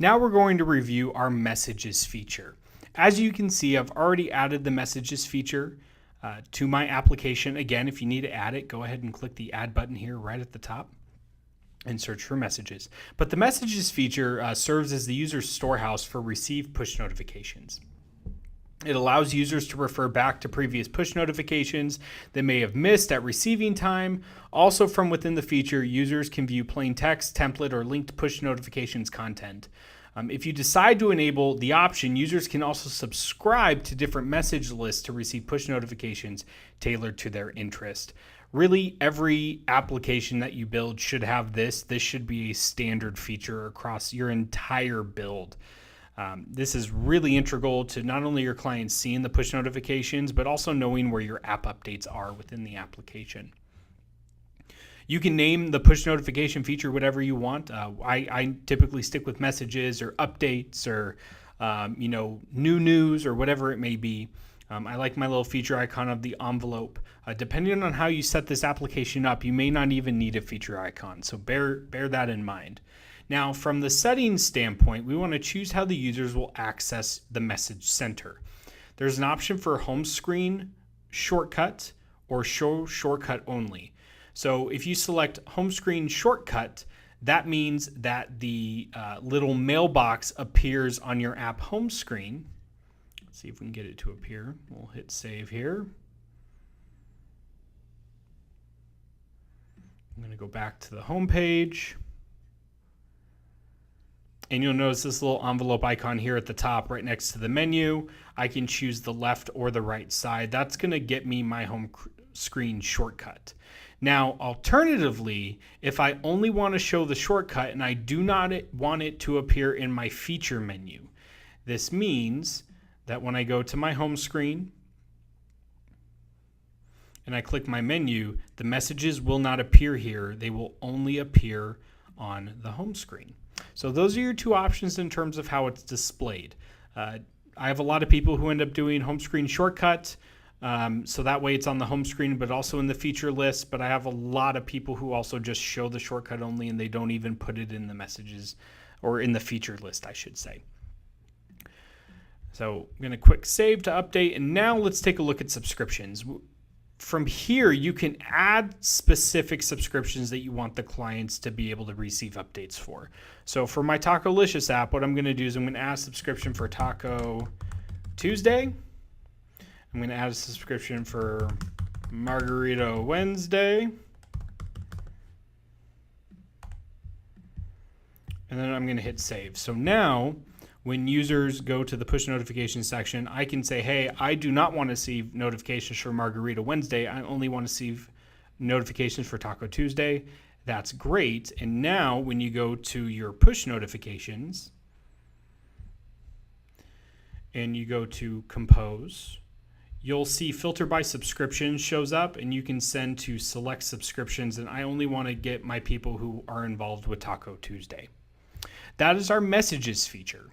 Now we're going to review our messages feature. As you can see, I've already added the messages feature to my application. Again, if you need to add it, go ahead and click the add button here right at the top and search for messages. But the messages feature serves as the user's storehouse for received push notifications. It allows users to refer back to previous push notifications they may have missed at receiving time. Also, from within the feature, users can view plain text, template, or linked push notifications content. If you decide to enable the option, users can also subscribe to different message lists to receive push notifications tailored to their interest. Really, every application that you build should have this. This should be a standard feature across your entire build. This is really integral to not only your clients seeing the push notifications, but also knowing where your app updates are within the application. You can name the push notification feature whatever you want. I typically stick with messages or updates or new news or whatever it may be. I like my little feature icon of the envelope. Depending on how you set this application up, you may not even need a feature icon, so bear that in mind. Now, from the settings standpoint, we want to choose how the users will access the message center. There's an option for home screen shortcut or show shortcut only. So if you select home screen shortcut, that means that the little mailbox appears on your app home screen. Let's see if we can get it to appear. We'll hit save here. I'm going to go back to the home page. And you'll notice this little envelope icon here at the top right next to the menu. I can choose the left or the right side. That's going to get me my home screen shortcut. Now, alternatively, if I only want to show the shortcut and I do not want it to appear in my feature menu, this means that when I go to my home screen and I click my menu, the messages will not appear here. They will only appear on the home screen. So those are your two options in terms of how it's displayed. I have a lot of people who end up doing home screen shortcut, so that way it's on the home screen but also in the feature list. But I have a lot of people who also just show the shortcut only and they don't even put it in the messages or in the feature list, I should say. So I'm going to quick save to update, and now let's take a look at subscriptions. From here, you can add specific subscriptions that you want the clients to be able to receive updates for. So for my Tacolicious app, what I'm going to do is I'm going to add a subscription for Taco Tuesday. I'm going to add a subscription for Margarita Wednesday. And then I'm going to hit save. So now, when users go to the push notification section, I can say, hey, I do not want to see notifications for Margarita Wednesday. I only want to see notifications for Taco Tuesday. That's great. And now when you go to your push notifications and you go to compose, you'll see filter by subscription shows up, and you can send to select subscriptions. And I only want to get my people who are involved with Taco Tuesday. That is our messages feature.